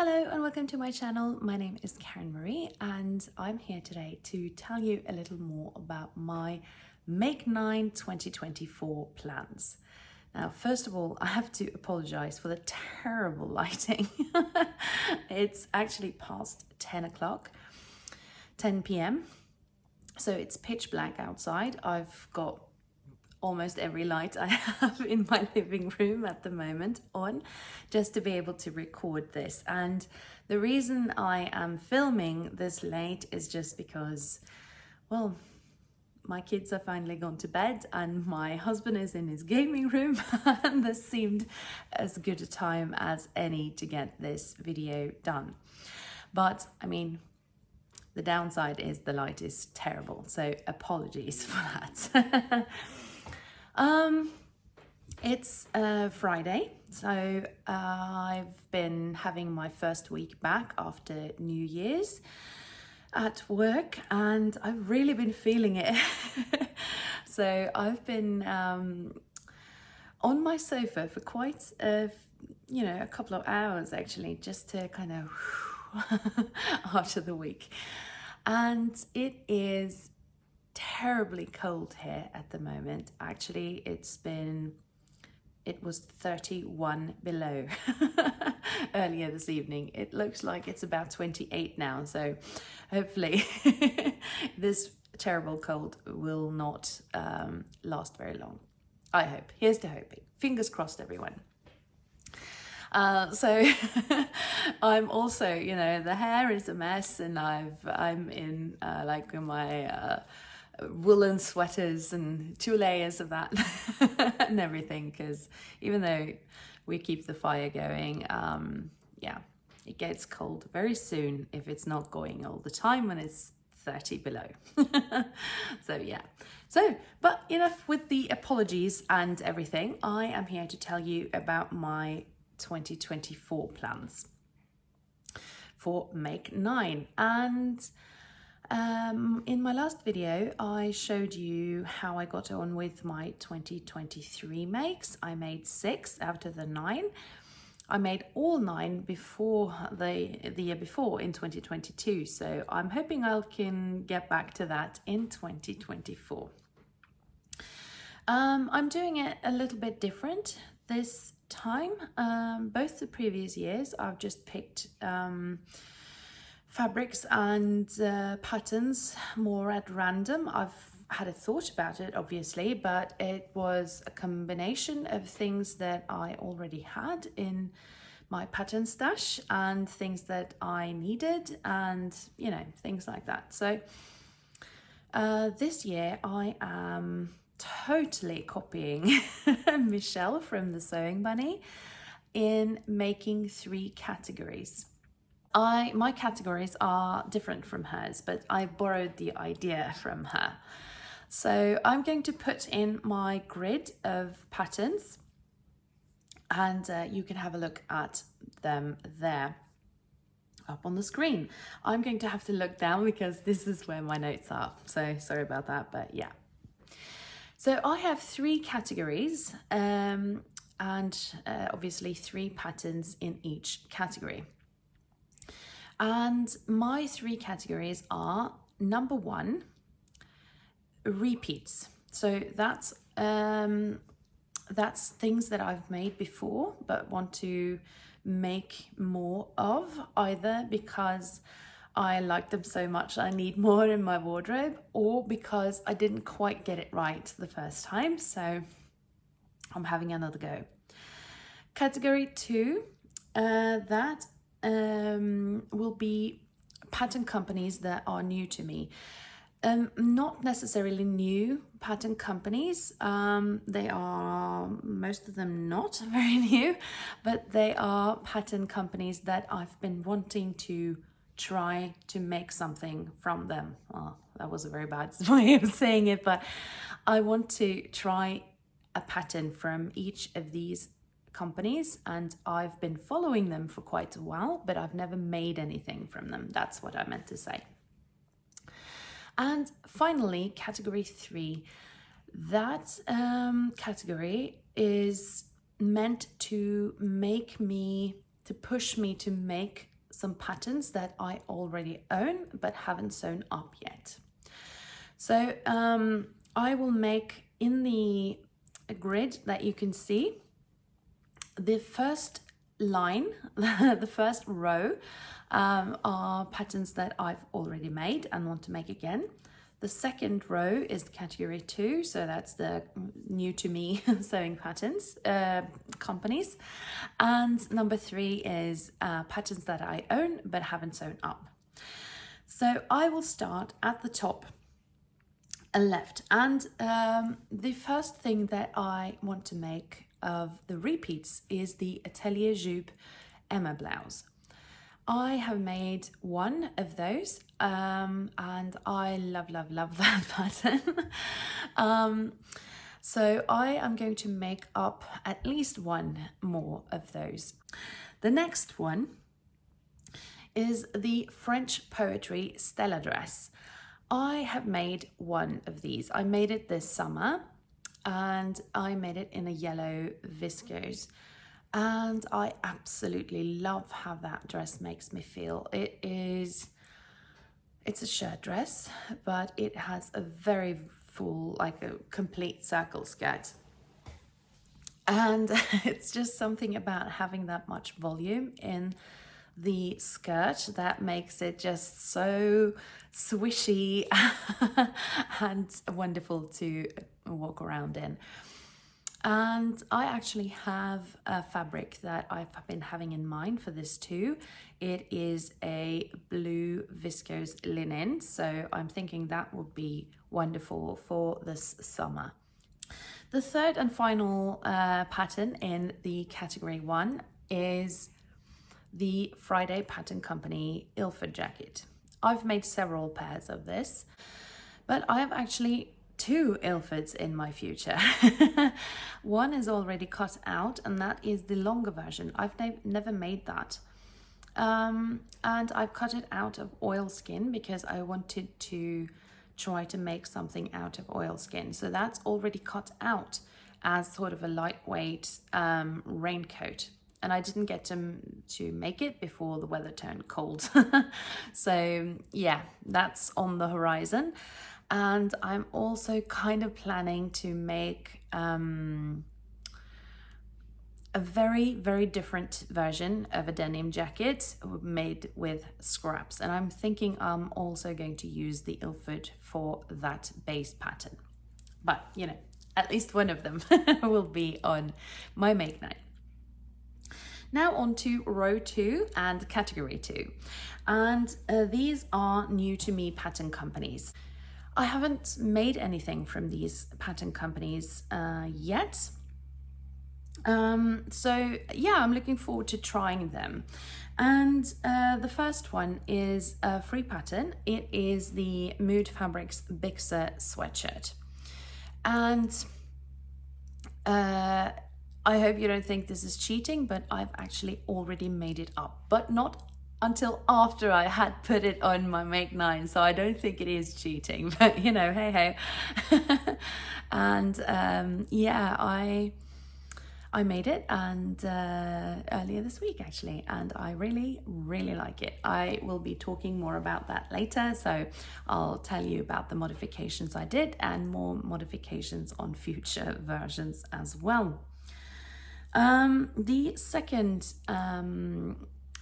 Hello and welcome to my channel. My name is Karen Marie and I'm here today to tell you a little more about my Make 9 2024 plans. Now, first of all, I have to apologize for the terrible lighting. It's actually past 10 o'clock, 10 p.m. So it's pitch black outside. I've got almost every light I have in my living room at the moment on, just to be able to record this. And the reason I am filming this late is just because, well, my kids are finally gone to bed and my husband is in his gaming room and this seemed as good a time as any to get this video done. But I mean, the downside is the light is terrible, so apologies for that. It's Friday, so I've been having my first week back after New Year's at work and I've really been feeling it. So I've been on my sofa for quite a couple of hours actually, just to kind of after the week. And it is terribly cold here at the moment. Actually, it was 31 below earlier this evening. It looks like it's about 28 now, so hopefully this terrible cold will not last very long. I hope. Here's to hoping. Fingers crossed, everyone. So I'm also, the hair is a mess, and I'm in like my woolen sweaters and 2 layers of that and everything, because even though we keep the fire going, it gets cold very soon if it's not going all the time when it's 30 below. But enough with the apologies and everything. I am here to tell you about my 2024 plans for Make 9. And in my last video, I showed you how I got on with my 2023 makes. I made 6 out of the 9. I made all 9 before the year before in 2022. So I'm hoping I can get back to that in 2024. I'm doing it a little bit different this time. Both the previous years, I've just picked fabrics and patterns more at random. I've had a thought about it, obviously, but it was a combination of things that I already had in my pattern stash and things that I needed and, things like that. So this year I am totally copying Michelle from the Sewing Bunny in making 3 categories. My categories are different from hers, but I borrowed the idea from her. So I'm going to put in my grid of patterns and you can have a look at them there up on the screen. I'm going to have to look down because this is where my notes are. So sorry about that, but yeah. So I have 3 categories and obviously 3 patterns in each category. And my 3 categories are: number 1, repeats. So that's things that I've made before but want to make more of, either because I like them so much I need more in my wardrobe, or because I didn't quite get it right the first time, so I'm having another go. Category 2, that will be pattern companies that are new to me. Not necessarily new pattern companies. They are, most of them, not very new, but they are pattern companies that I've been wanting to try to make something from them. Well, that was a very bad way of saying it, but I want to try a pattern from each of these companies, and I've been following them for quite a while, but I've never made anything from them. That's what I meant to say. And finally, category 3. That category is meant to push me to make some patterns that I already own but haven't sewn up yet. So I will make in the grid that you can see, the first line, the first row are patterns that I've already made and want to make again. The second row is category 2, so that's the new to me sewing patterns companies. And number 3 is patterns that I own but haven't sewn up. So I will start at the top left, and the first thing that I want to make of the repeats is the Atelier jupe Emma blouse. I have made one of those and I love that pattern. So I am going to make up at least one more of those. The next one is the French poetry Stella dress. I have made one of these. I made it this summer and I made it in a yellow viscose. And I absolutely love how that dress makes me feel. It's a shirt dress, but it has a very full, like a complete circle skirt. And it's just something about having that much volume in the skirt that makes it just so swishy and wonderful to walk around in. And I actually have a fabric that I've been having in mind for this too. It is a blue viscose linen, so I'm thinking that would be wonderful for this summer. The third and final pattern in the category 1 is the Friday Pattern Company Ilford jacket. I've made several pairs of this, but I have actually 2 Ilfords in my future. One is already cut out, and that is the longer version. I've never made that. And I've cut it out of oilskin because I wanted to try to make something out of oilskin. So that's already cut out as sort of a lightweight raincoat. And I didn't get to make it before the weather turned cold. So yeah, that's on the horizon. And I'm also kind of planning to make a very, very different version of a denim jacket made with scraps. And I'm thinking I'm also going to use the Ilford for that base pattern. But, you know, at least one of them will be on my make night. Now on to row 2 and category 2. And these are new to me pattern companies. I haven't made anything from these pattern companies yet. So yeah, I'm looking forward to trying them. And the first one is a free pattern. It is the Mood Fabrics Bixa sweatshirt. And I hope you don't think this is cheating, but I've actually already made it up, but not until after I had put it on my make 9, so I don't think it is cheating, but you know, hey. And yeah, I made it and earlier this week actually, and I really like it. I will be talking more about that later, so I'll tell you about the modifications I did and more modifications on future versions as well. The second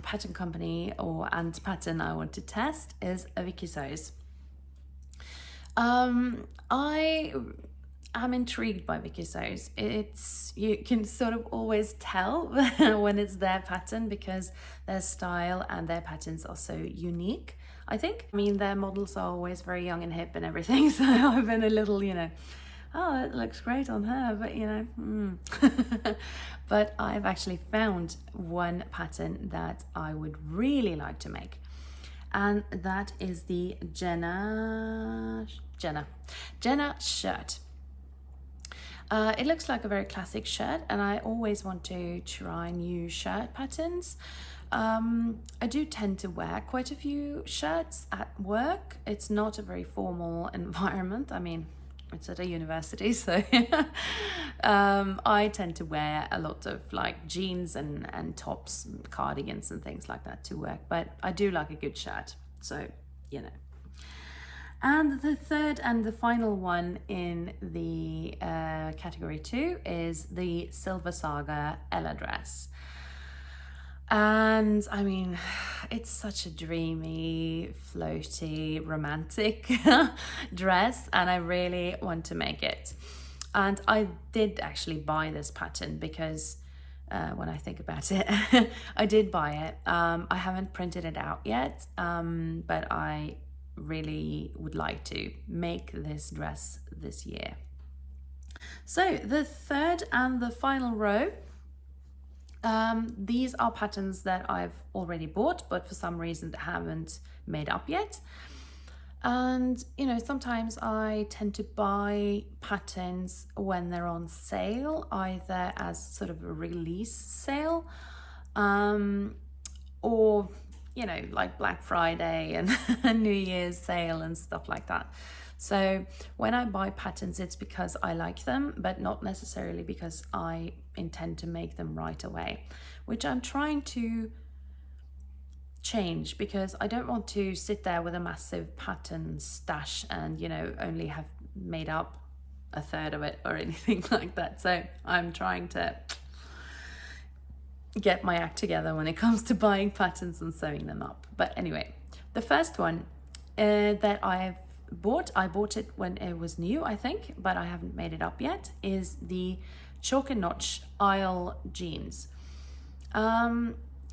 pattern company and pattern I want to test is Vikisews. I am intrigued by Vikisews. You can sort of always tell when it's their pattern because their style and their patterns are so unique, I think. I mean, their models are always very young and hip and everything, so I've been a little, you know, oh, that looks great on her, but you know, But I've actually found one pattern that I would really like to make. And that is the Jenna shirt. It looks like a very classic shirt, and I always want to try new shirt patterns. I do tend to wear quite a few shirts at work. It's not a very formal environment. I mean, it's at a university, so I tend to wear a lot of like jeans and tops, and cardigans and things like that to work, but I do like a good shirt, so you know. And the third and the final one in the category 2 is the Silversaga Ella dress. And I mean, it's such a dreamy, floaty, romantic dress, and I really want to make it. And I did actually buy this pattern because when I think about it, I did buy it. I haven't printed it out yet, but I really would like to make this dress this year. So the third and the final row, these are patterns that I've already bought, but for some reason haven't made up yet. And you know, sometimes I tend to buy patterns when they're on sale, either as sort of a release sale, or you know, like Black Friday and New Year's sale and stuff like that. So when I buy patterns, it's because I like them, but not necessarily because I intend to make them right away, which I'm trying to change, because I don't want to sit there with a massive pattern stash and, you know, only have made up a third of it or anything like that. So I'm trying to get my act together when it comes to buying patterns and sewing them up. But anyway, the first one that I bought it when it was new, I think, but I haven't made it up yet, is the Chalk and Notch Isle jeans.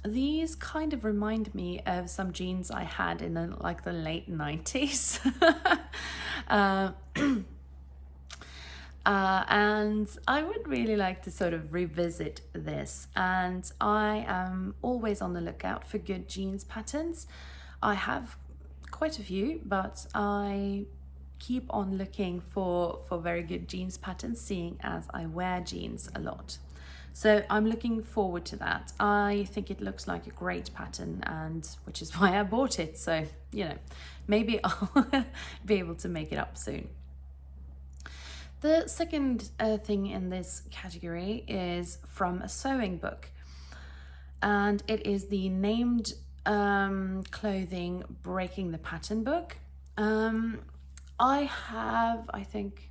These kind of remind me of some jeans I had in the late 90s. And I would really like to sort of revisit this, and I am always on the lookout for good jeans patterns. I have quite a few, but I keep on looking for very good jeans patterns, seeing as I wear jeans a lot. So I'm looking forward to that. I think it looks like a great pattern, and which is why I bought it. So, you know, maybe I'll be able to make it up soon. The second thing in this category is from a sewing book, and it is the Named Clothing Breaking the Pattern book. I have, I think,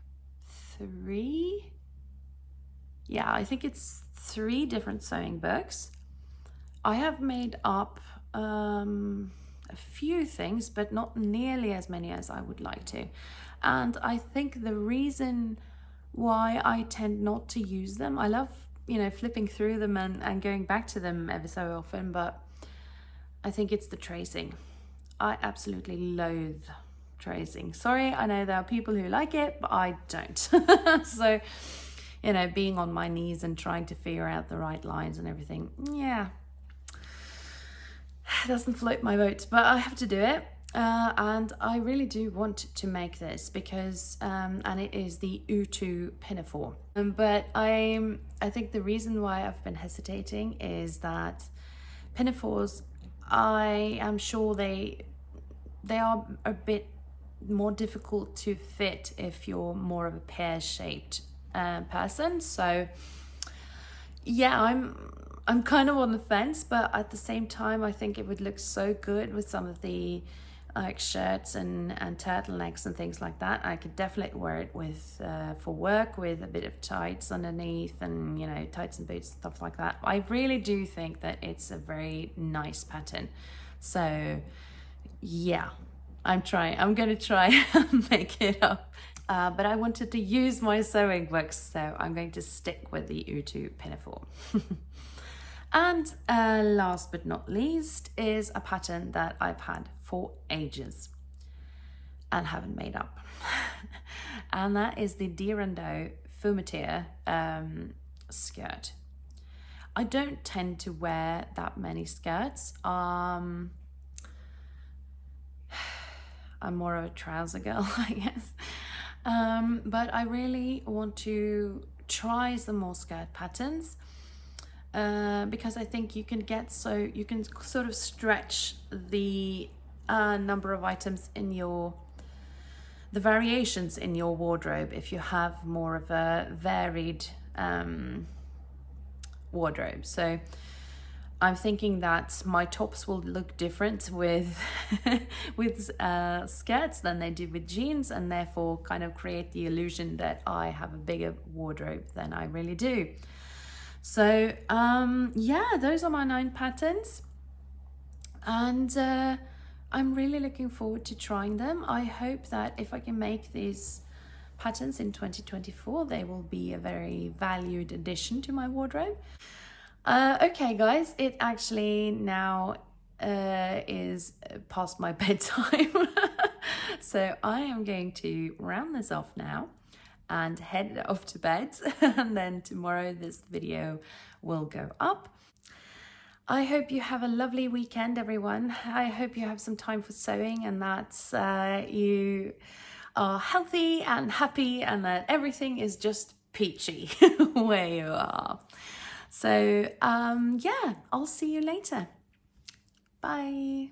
it's 3 different sewing books. I have made up a few things, but not nearly as many as I would like to. And I think the reason why I tend not to use them, I love, you know, flipping through them and going back to them ever so often, but I think it's the tracing. I absolutely loathe tracing. Sorry, I know there are people who like it, but I don't. So, you know, being on my knees and trying to figure out the right lines and everything, yeah, doesn't float my boat, but I have to do it. And I really do want to make this because, and it is the Utu pinafore. But I think the reason why I've been hesitating is that pinafores, I am sure they are a bit more difficult to fit if you're more of a pear-shaped person. So yeah, I'm kind of on the fence, but at the same time I think it would look so good with some of the like shirts and turtlenecks and things like that. I could definitely wear it with for work with a bit of tights underneath, and you know, tights and boots, stuff like that. I really do think that it's a very nice pattern. So yeah, I'm going to try and make it up. But I wanted to use my sewing books, so I'm going to stick with the Utu pinafore. And last but not least is a pattern that I've had for ages and haven't made up. And that is the Dirando Fumeterre skirt. I don't tend to wear that many skirts. I'm more of a trouser girl, I guess. But I really want to try some more skirt patterns. Because I think you can sort of stretch the number of items in your the variations in your wardrobe if you have more of a varied wardrobe. So I'm thinking that my tops will look different with with skirts than they do with jeans, and therefore kind of create the illusion that I have a bigger wardrobe than I really do. So yeah, those are my 9 patterns, and I'm really looking forward to trying them. I hope that if I can make these patterns in 2024, they will be a very valued addition to my wardrobe. Okay guys, it actually now is past my bedtime. So I am going to round this off now and head off to bed. And then tomorrow this video will go up. I hope you have a lovely weekend, everyone. I hope you have some time for sewing, and that you are healthy and happy, and that everything is just peachy where you are. So yeah, I'll see you later. Bye.